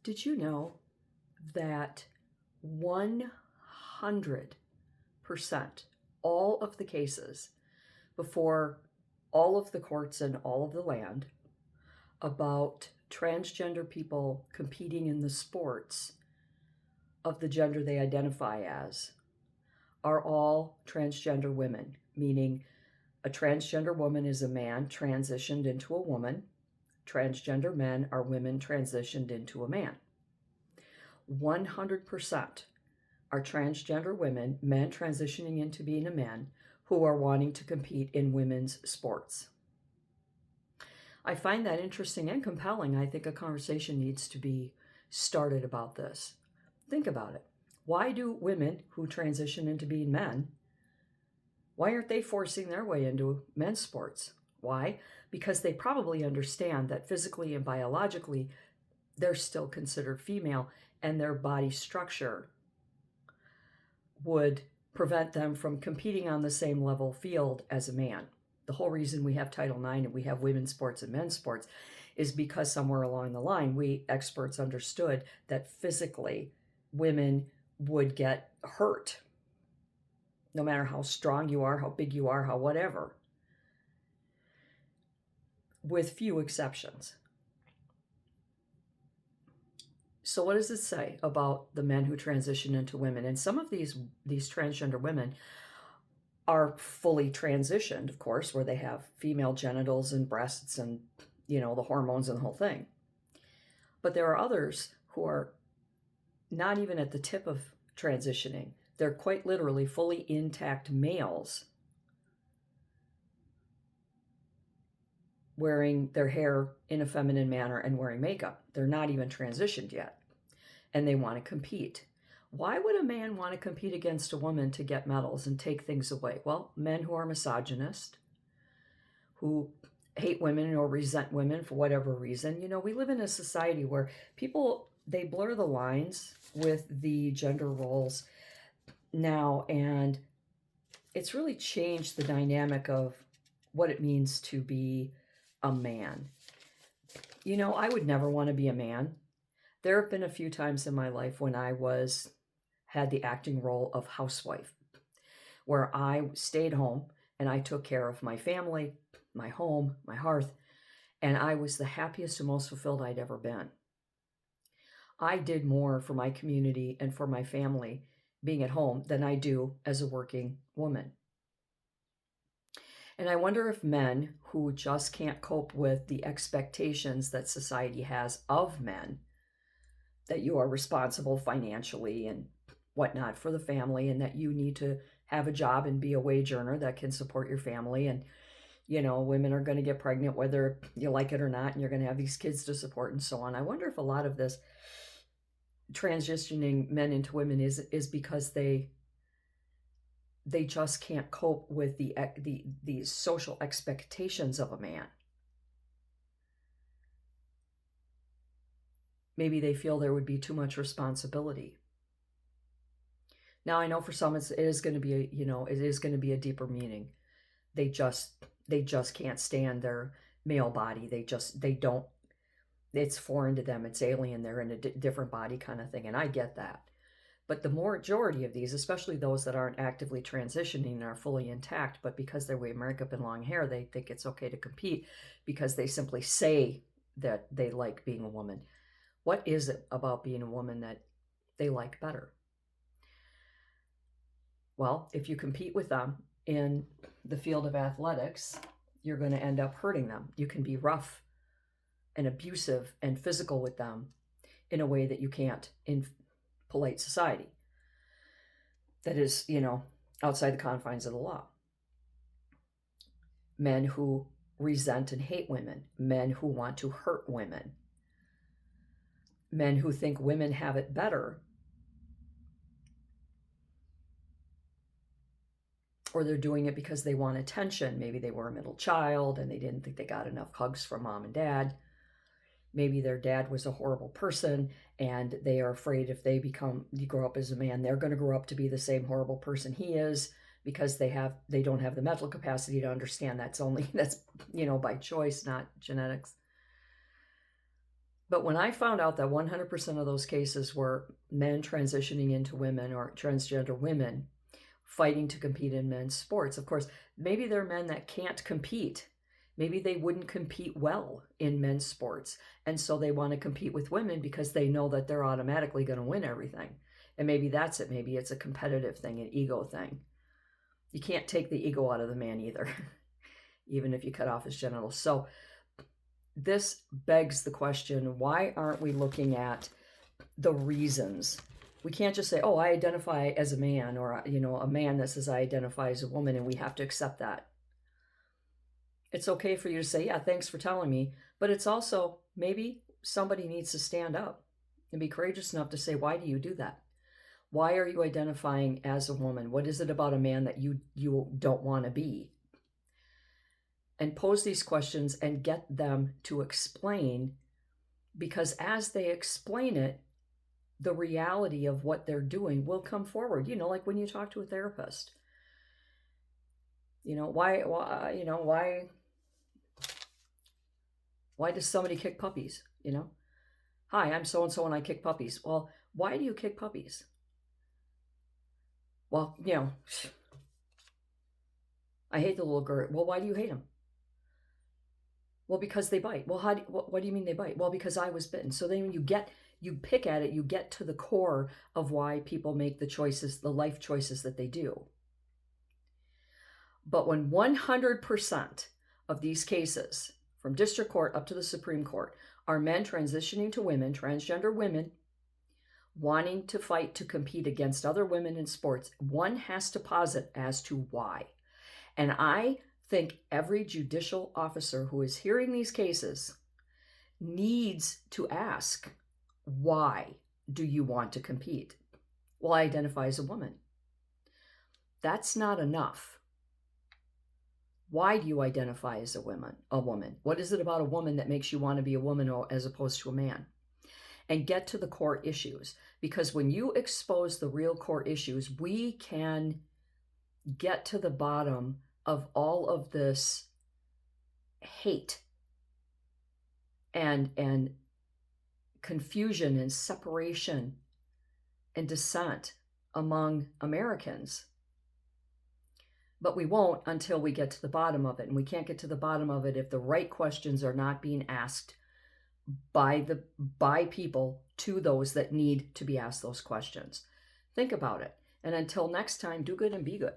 Did you know that 100%, all of the cases before all of the courts and all of the land about transgender people competing in the sports of the gender they identify as are all transgender women, meaning a transgender woman is a man transitioned into a woman. Transgender men are women transitioned into a man. 100% are transgender women, men transitioning into being a man, who are wanting to compete in women's sports. I find that interesting and compelling. I think a conversation needs to be started about this. Think about it. Why do women who transition into being men, why aren't they forcing their way into men's sports? Why? Because they probably understand that physically and biologically, they're still considered female, and their body structure would prevent them from competing on the same level field as a man. The whole reason we have Title IX and we have women's sports and men's sports is because somewhere along the line, we experts understood that physically women would get hurt, no matter how strong you are, how big you are, how whatever, with few exceptions. So what does it say about the men who transition into women? And some of these transgender women are fully transitioned, of course, where they have female genitals and breasts and, the hormones and the whole thing. But there are others who are not even at the tip of transitioning. They're quite literally fully intact males wearing their hair in a feminine manner and wearing makeup. They're not even transitioned yet, and they want to compete. Why would a man want to compete against a woman to get medals and take things away? Well, men who are misogynist, who hate women or resent women for whatever reason. We live in a society where people, they blur the lines with the gender roles now, and it's really changed the dynamic of what it means to be a man. I would never want to be a man. There have been a few times in my life when I had the acting role of housewife, where I stayed home and I took care of my family, my home, my hearth, and I was the happiest and most fulfilled I'd ever been. I did more for my community and for my family being at home than I do as a working woman. And I wonder if men who just can't cope with the expectations that society has of men, that you are responsible financially and whatnot for the family, and that you need to have a job and be a wage earner that can support your family. And, women are going to get pregnant whether you like it or not, and you're going to have these kids to support and so on. I wonder if a lot of this transitioning men into women is because they just can't cope with the social expectations of a man. Maybe they feel there would be too much responsibility. Now, I know for some it is going to be a deeper meaning. They just can't stand their male body. They don't. It's foreign to them. It's alien. They're in a different body kind of thing, and I get that. But the majority of these, especially those that aren't actively transitioning and are fully intact, but because they wear makeup and long hair, they think it's okay to compete because they simply say that they like being a woman. What is it about being a woman that they like better? Well, if you compete with them in the field of athletics, you're going to end up hurting them. You can be rough and abusive and physical with them in a way that you can't in polite society. That is, outside the confines of the law. Men who resent and hate women, men who want to hurt women, men who think women have it better, or they're doing it because they want attention. Maybe they were a middle child and they didn't think they got enough hugs from mom and dad. Maybe their dad was a horrible person and they are afraid if they grow up as a man, they're going to grow up to be the same horrible person he is, because they don't have the mental capacity to understand that's by choice, not genetics. But when I found out that 100% of those cases were men transitioning into women or transgender women fighting to compete in men's sports, of course, maybe they're men that can't compete. Maybe they wouldn't compete well in men's sports. And so they want to compete with women because they know that they're automatically going to win everything. And maybe that's it. Maybe it's a competitive thing, an ego thing. You can't take the ego out of the man either, even if you cut off his genitals. So this begs the question, why aren't we looking at the reasons? We can't just say, oh, I identify as a man, or, a man that says I identify as a woman, and we have to accept that. It's okay for you to say, yeah, thanks for telling me. But it's also, maybe somebody needs to stand up and be courageous enough to say, why do you do that? Why are you identifying as a woman? What is it about a man that you don't want to be? And pose these questions and get them to explain, because as they explain it, the reality of what they're doing will come forward. Like when you talk to a therapist, why does somebody kick puppies? Hi, I'm so-and-so and I kick puppies. Well, why do you kick puppies? Well, I hate the little girl. Well, why do you hate them? Well, because they bite. Well, what do you mean they bite? Well, because I was bitten. So then when you pick at it, you get to the core of why people make the choices, the life choices that they do. But when 100% of these cases, from district court up to the Supreme Court, are men transitioning to women, transgender women, wanting to fight to compete against other women in sports, one has to posit as to why. And I think every judicial officer who is hearing these cases needs to ask, why do you want to compete? Well, I identify as a woman. That's not enough. Why do you identify as a woman? What is it about a woman that makes you want to be a woman as opposed to a man? And get to the core issues. Because when you expose the real core issues, we can get to the bottom of all of this hate and confusion and separation and dissent among Americans. But we won't until we get to the bottom of it. And we can't get to the bottom of it if the right questions are not being asked by people to those that need to be asked those questions. Think about it. And until next time, do good and be good.